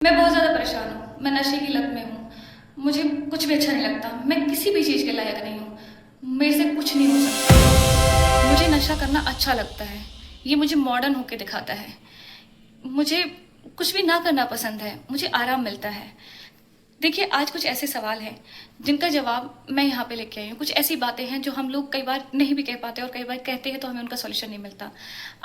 मैं बहुत ज़्यादा परेशान हूँ। मैं नशे की लत में हूँ। मुझे कुछ भी अच्छा नहीं लगता। मैं किसी भी चीज़ के लायक नहीं हूँ। मेरे से कुछ नहीं हो सकता। मुझे नशा करना अच्छा लगता है। ये मुझे मॉडर्न होके दिखाता है। मुझे कुछ भी ना करना पसंद है। मुझे आराम मिलता है। देखिए, आज कुछ ऐसे सवाल हैं जिनका जवाब मैं यहाँ पे लेके आई हूँ। कुछ ऐसी बातें हैं जो हम लोग कई बार नहीं भी कह पाते और कई बार कहते हैं तो हमें उनका सॉल्यूशन नहीं मिलता।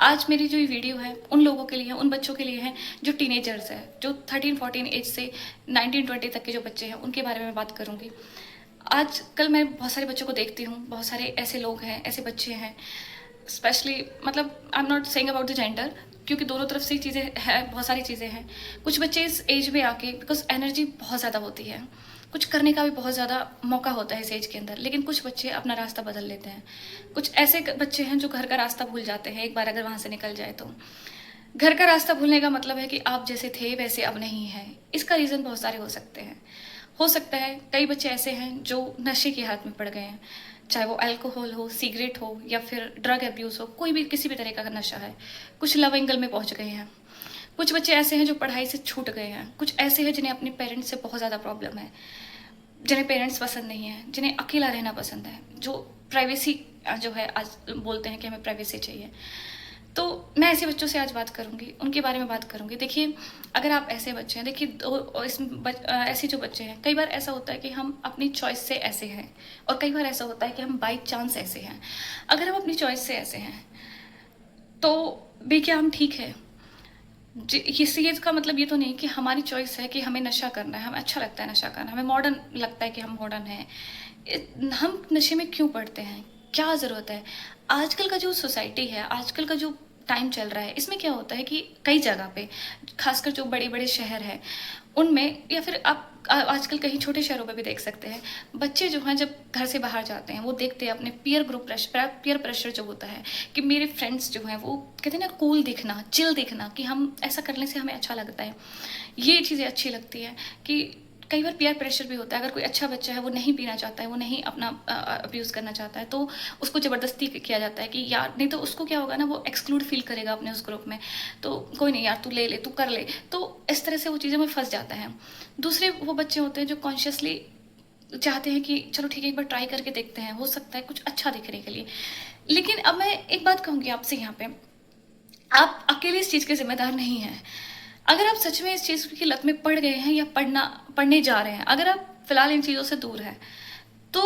आज मेरी जो ये वीडियो है उन लोगों के लिए है, उन बच्चों के लिए है जो टीनेजर्स हैं, जो 13-14 एज से 19-20 तक के जो बच्चे हैं उनके बारे में बात करूँगी। आजकल मैं बहुत सारे बच्चों को देखती हूँ, बहुत सारे ऐसे लोग हैं, ऐसे बच्चे हैं, स्पेशली मतलब I am not saying about the gender, क्योंकि दोनों तरफ से चीज़ें हैं, बहुत सारी चीज़ें हैं। कुछ बच्चे इस एज में आके, बिकॉज एनर्जी बहुत ज़्यादा होती है, कुछ करने का भी बहुत ज़्यादा मौका होता है इस एज के अंदर, लेकिन कुछ बच्चे अपना रास्ता बदल लेते हैं। कुछ ऐसे बच्चे हैं जो घर का रास्ता भूल जाते हैं एक बार अगर वहाँ से निकल जाए तो। घर का रास्ता भूलने का मतलब है कि आप जैसे थे वैसे अब नहीं हैं। इसका रीज़न बहुत सारे हो सकते हैं। हो सकता है कई बच्चे ऐसे हैं जो नशे की हाथ में पड़ गए हैं, चाहे वो अल्कोहल हो, सिगरेट हो या फिर ड्रग अब्यूज़ हो, कोई भी किसी भी तरह का नशा है। कुछ लव एंगल में पहुंच गए हैं। कुछ बच्चे ऐसे हैं जो पढ़ाई से छूट गए हैं। कुछ ऐसे हैं जिन्हें अपने पेरेंट्स से बहुत ज़्यादा प्रॉब्लम है, जिन्हें पेरेंट्स पसंद नहीं है, जिन्हें अकेला रहना पसंद है, जो प्राइवेसी जो है आज बोलते हैं कि हमें प्राइवेसी चाहिए। तो मैं ऐसे बच्चों से आज बात करूँगी, उनके बारे में बात करूँगी। देखिए, अगर आप ऐसे बच्चे हैं, देखिए ऐसे जो बच्चे हैं, कई बार ऐसा होता है कि हम अपनी चॉइस से ऐसे हैं और कई बार ऐसा होता है कि हम बाई चांस ऐसे हैं। अगर हम अपनी चॉइस से ऐसे हैं तो भी क्या हम ठीक है? इस चीज़ का मतलब ये तो नहीं कि हमारी चॉइस है कि हमें नशा करना है, हमें अच्छा लगता है नशा करना, हमें मॉडर्न लगता है कि हम मॉडर्न हैं। हम नशे में क्यों पड़ते हैं? क्या ज़रूरत है? आजकल का जो सोसाइटी है, आजकल का जो टाइम चल रहा है, इसमें क्या होता है कि कई जगह पे, खासकर जो बड़े-बड़े शहर हैं, उनमें या फिर आप आजकल कहीं छोटे शहरों में भी देख सकते हैं, बच्चे जो हैं जब घर से बाहर जाते हैं, वो देखते हैं अपने पीयर प्रेशर जो होता है कि मेरे फ्रेंड्स जो हैं वो कहते हैं ना कूल दिखना, चिल दिखना, कि हम ऐसा करने से हमें अच्छा लगता है। ये चीज़ें अच्छी लगती हैं कि कई बार पीयर प्रेशर भी होता है। अगर कोई अच्छा बच्चा है, वो नहीं पीना चाहता है, वो नहीं अपना अब्यूज़ करना चाहता है, तो उसको ज़बरदस्ती किया जाता है कि यार, नहीं तो उसको क्या होगा ना, वो एक्सक्लूड फ़ील करेगा अपने उस ग्रुप में। तो कोई नहीं यार, तू ले ले, तू कर ले। तो इस तरह से वो चीज़ों में फँस जाता है। दूसरे वो बच्चे होते हैं जो कॉन्शियसली चाहते हैं कि चलो ठीक है, एक बार ट्राई करके देखते हैं, हो सकता है कुछ अच्छा दिखने के लिए। लेकिन अब मैं एक बात कहूँगी आपसे यहाँ पे, आप अकेले इस चीज़ के ज़िम्मेदार नहीं हैं। अगर आप सच में इस चीज़ की लत में पड़ गए हैं या पढ़ने जा रहे हैं, अगर आप फ़िलहाल इन चीज़ों से दूर हैं, तो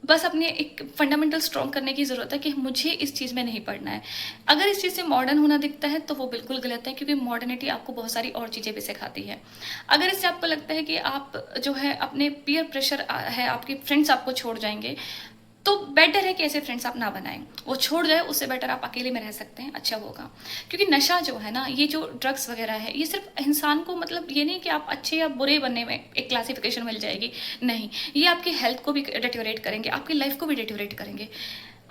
बस अपने एक फंडामेंटल स्ट्रॉन्ग करने की ज़रूरत है कि मुझे इस चीज़ में नहीं पड़ना है। अगर इस चीज़ से मॉडर्न होना दिखता है, तो वो बिल्कुल गलत है, क्योंकि मॉडर्निटी आपको बहुत सारी और चीज़ें भी सिखाती है। अगर इससे आपको लगता है कि आप जो है अपने पीयर प्रेशर है, आपके फ्रेंड्स आपको छोड़ जाएँगे, तो बेटर है कि ऐसे फ्रेंड्स आप ना बनाएं। वो छोड़ जाए, उससे बेटर आप अकेले में रह सकते हैं, अच्छा होगा। क्योंकि नशा जो है ना, ये जो ड्रग्स वगैरह है, ये सिर्फ इंसान को, मतलब ये नहीं कि आप अच्छे या बुरे बनने में एक क्लासिफिकेशन मिल जाएगी, नहीं, ये आपकी हेल्थ को भी डिटेरियोरेट करेंगे, आपकी लाइफ को भी डिटेरियोरेट करेंगे।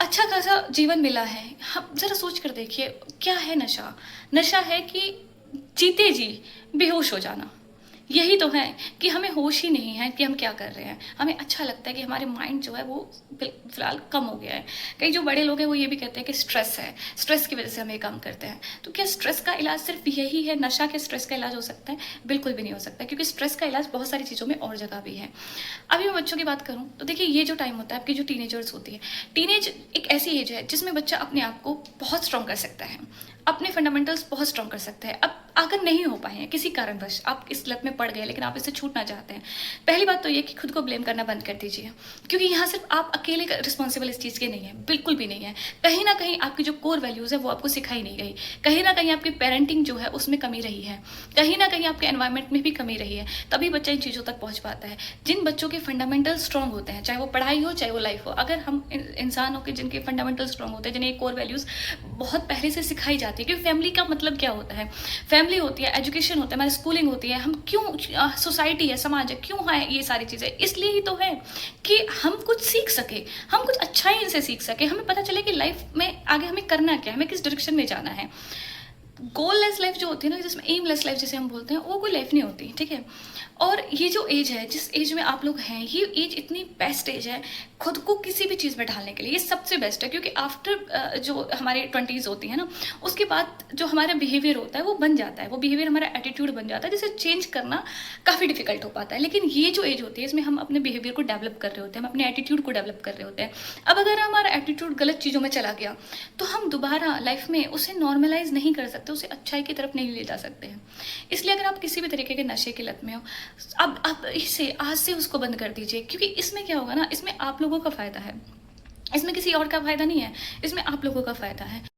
अच्छा खासा जीवन मिला है, हम ज़रा सोच कर देखिए, क्या है नशा? नशा है कि जीते जी बेहोश हो जाना। यही तो है कि हमें होश ही नहीं है कि हम क्या कर रहे हैं। हमें अच्छा लगता है कि हमारे माइंड जो है वो फ़िलहाल कम हो गया है। कई जो बड़े लोग हैं वो ये भी कहते हैं कि स्ट्रेस है, स्ट्रेस की वज़ह से हम ये काम करते हैं। तो क्या स्ट्रेस का इलाज सिर्फ़ यही है? नशा क्या स्ट्रेस का इलाज हो सकता है? बिल्कुल भी नहीं हो सकता, क्योंकि स्ट्रेस का इलाज बहुत सारी चीज़ों में और जगह भी है। अभी मैं बच्चों की बात करूँ तो देखिए, ये जो टाइम होता है, आपकी जो टीनेजर्स होती है, टीनेज एक ऐसी एज है जिसमें बच्चा अपने आप को बहुत स्ट्रॉन्ग कर सकता है, अपने फंडामेंटल्स बहुत स्ट्रॉन्ग कर सकता है। अब अगर नहीं हो पाए हैं किसी कारणवश, आप इस लत में पड़ गए लेकिन आप इससे छूटना चाहते हैं, पहली बात तो ये कि खुद को ब्लेम करना बंद कर दीजिए, क्योंकि यहाँ सिर्फ आप अकेले रिस्पॉन्सिबल इस चीज़ के नहीं है, बिल्कुल भी नहीं है। कहीं ना कहीं आपकी जो कोर वैल्यूज़ है वो आपको सिखाई नहीं गई, कहीं ना कहीं आपकी पेरेंटिंग जो है उसमें कमी रही है, कहीं ना कहीं आपके एनवायरनमेंट में भी कमी रही है, तभी बच्चा इन चीज़ों तक पहुँच पाता है। जिन बच्चों के फंडामेंटल स्ट्रॉन्ग होते हैं, चाहे वो पढ़ाई हो चाहे वो लाइफ हो, अगर हम इंसान हो के जिनके फंडामेंटल स्ट्रॉन्ग होते हैं, जिन्हें कोर वैल्यूज़ बहुत पहले से सिखाई जाती है, क्योंकि फैमिली का मतलब क्या होता है, फैमिली होती है, एजुकेशन होता है, हमारी स्कूलिंग होती है, हम क्यों सोसाइटी है, समाज है, क्यों है ये सारी चीज़ें, इसलिए ही तो है कि हम कुछ सीख सके, हम कुछ अच्छाई इनसे सीख सके, हमें पता चले कि लाइफ में आगे हमें करना क्या है, हमें किस डायरेक्शन में जाना है। गोललेस लाइफ जो होती है ना, जिसमें एमलेस लाइफ जिसे हम बोलते हैं, वो कोई लाइफ नहीं होती, ठीक है। और ये जो एज है, जिस एज में आप लोग हैं, ये एज इतनी बेस्ट एज है खुद को किसी भी चीज़ में ढालने के लिए। ये सबसे बेस्ट है, क्योंकि आफ्टर जो हमारी 20s होती है ना, उसके बाद जो हमारा बिहेवियर होता है वो बन जाता है, वो बिहेवियर हमारा एटीट्यूड बन जाता है, जिसे चेंज करना काफ़ी डिफिकल्ट हो पाता है। लेकिन ये जो एज होती है, इसमें हम अपने बिहेवियर को डेवलप कर रहे होते हैं, हम अपने एटीट्यूड को डेवलप कर रहे होते हैं। अब अगर हमारा एटीट्यूड गलत चीज़ों में चला गया, तो हम दोबारा लाइफ में उसे नॉर्मलाइज नहीं कर सकते, उसे अच्छाई की तरफ नहीं ले जा सकते हैं। इसलिए अगर आप किसी भी तरीके के नशे की लत में हो, अब इसे आज से उसको बंद कर दीजिए, क्योंकि इसमें क्या होगा ना, इसमें आप लोगों का फ़ायदा है, इसमें किसी और का फ़ायदा नहीं है, इसमें आप लोगों का फ़ायदा है।